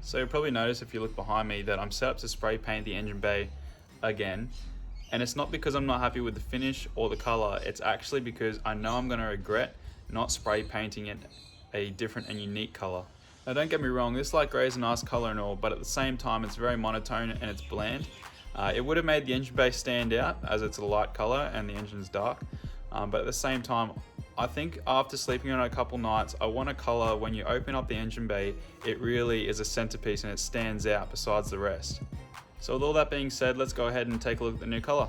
So you'll probably notice if you look behind me that I'm set up to spray paint the engine bay again. And it's not because I'm not happy with the finish or the color, it's actually because I know I'm gonna regret not spray painting it a different and unique color. Now don't get me wrong, this light grey is a nice color and all, but at the same time it's very monotone and it's bland. It would have made the engine bay stand out as it's a light color and the engine's dark. But at the same time, I think after sleeping on it a couple nights, I want a color when you open up the engine bay, it really is a centerpiece and it stands out besides the rest. So with all that being said, let's go ahead and take a look at the new color.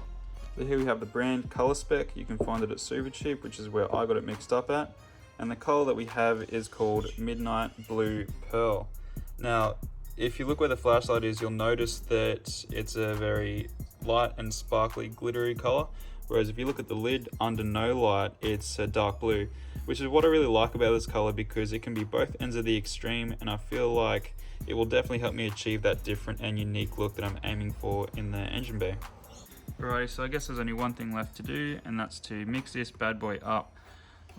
So here we have the brand color spec. You can find it at Supercheap, which is where I got it mixed up at. And the color that we have is called Midnight Blue Pearl. Now, if you look where the flashlight is, you'll notice that it's a very light and sparkly glittery color. Whereas if you look at the lid under no light, it's a dark blue, which is what I really like about this color because it can be both ends of the extreme, and I feel like it will definitely help me achieve that different and unique look that I'm aiming for in the engine bay. Alrighty, so I guess there's only one thing left to do, and that's to mix this bad boy up.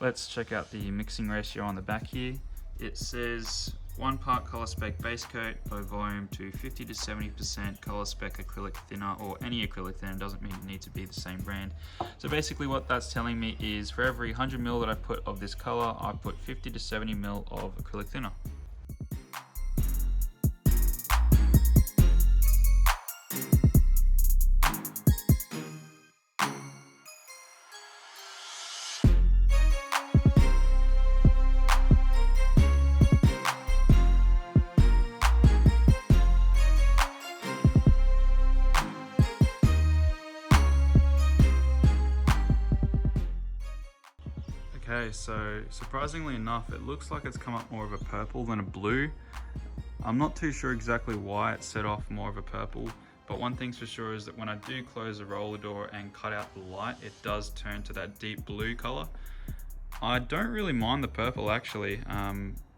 Let's check out the mixing ratio on the back here. It says 1 part color spec base coat by volume to 50 to 70% color spec acrylic thinner, or any acrylic thinner, doesn't mean it needs to be the same brand. So basically what that's telling me is for every 100 ml that I put of this color, I put 50 to 70 ml of acrylic thinner. Okay, so surprisingly enough, it looks like it's come up more of a purple than a blue. I'm not too sure exactly why it's set off more of a purple, but one thing's for sure is that when I do close the roller door and cut out the light, it does turn to that deep blue color. I don't really mind the purple actually.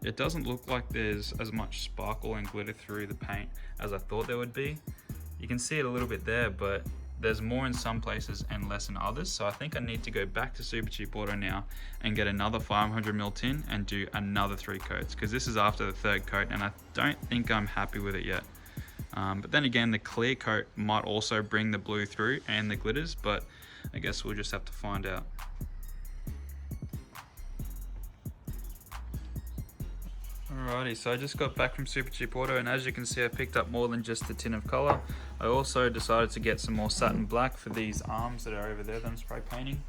It doesn't look like there's as much sparkle and glitter through the paint as I thought there would be. You can see it a little bit there, but there's more in some places and less in others. So I think I need to go back to Supercheap Auto now and get another 500ml tin and do another 3 coats, because this is after the 3rd coat and I don't think I'm happy with it yet. But then again, the clear coat might also bring the blue through and the glitters, but I guess we'll just have to find out. Alrighty, so I just got back from Supercheap Auto, and as you can see I picked up more than just the tin of colour. I also decided to get some more satin black for these arms that are over there that I'm spray painting.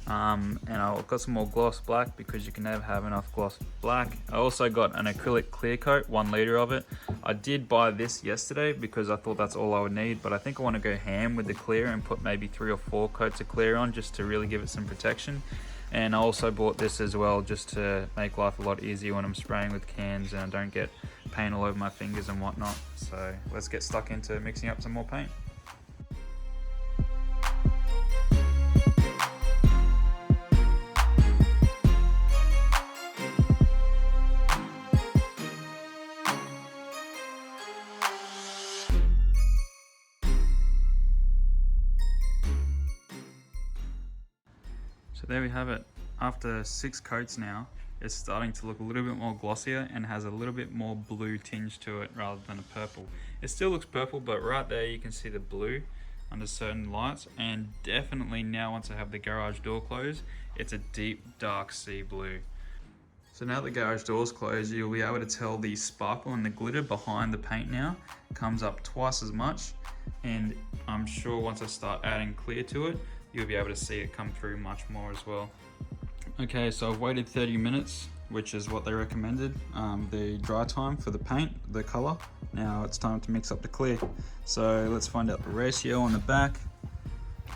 And I got some more gloss black because you can never have enough gloss black. I also got an acrylic clear coat, 1 litre of it. I did buy this yesterday because I thought that's all I would need, but I think I want to go ham with the clear and put maybe 3 or 4 coats of clear on just to really give it some protection. And I also bought this as well just to make life a lot easier when I'm spraying with cans and I don't get paint all over my fingers and whatnot. So let's get stuck into mixing up some more paint. So there we have it. After 6 coats now, it's starting to look a little bit more glossier and has a little bit more blue tinge to it rather than a purple. It still looks purple, but right there you can see the blue under certain lights, and definitely now once I have the garage door closed, it's a deep dark sea blue. So now the garage door's closed, you'll be able to tell the sparkle and the glitter behind the paint now comes up twice as much, and I'm sure once I start adding clear to it, you'll be able to see it come through much more as well. Okay, so I've waited 30 minutes, which is what they recommended, the dry time for the paint, the color. Now it's time to mix up the clear. So let's find out the ratio on the back.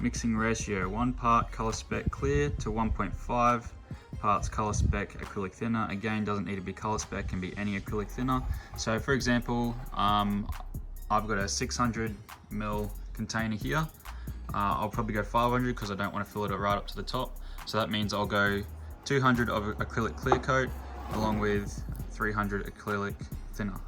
Mixing ratio, 1 part color spec clear to 1.5 parts color spec acrylic thinner. Again, doesn't need to be color spec, can be any acrylic thinner. So for example, I've got a 600ml container here. I'll probably go 500 because I don't want to fill it right up to the top. So that means I'll go 200 of acrylic clear coat along with 300 acrylic thinner.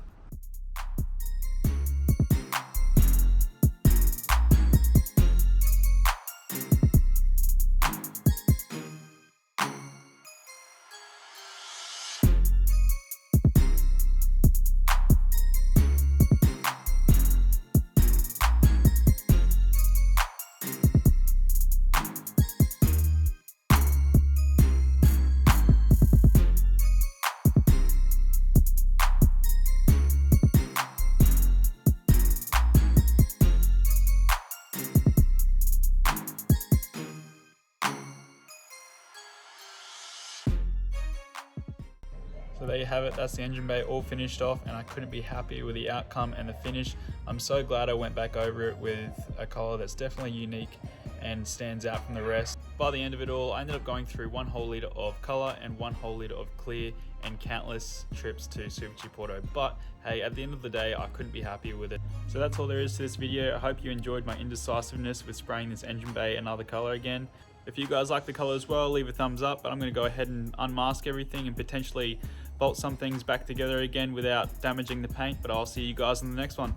you have it. That's the engine bay all finished off, and I couldn't be happier with the outcome and the finish. I'm so glad I went back over it with a color that's definitely unique and stands out from the rest. By the end of it all, I ended up going through 1 whole litre of colour and 1 whole litre of clear and countless trips to Super Cheap Auto. But hey, at the end of the day, I couldn't be happier with it. So that's all there is to this video. I hope you enjoyed my indecisiveness with spraying this engine bay another colour again. If you guys like the colour as well, leave a thumbs up, but I'm going to go ahead and unmask everything and potentially bolt some things back together again without damaging the paint, but I'll see you guys in the next one.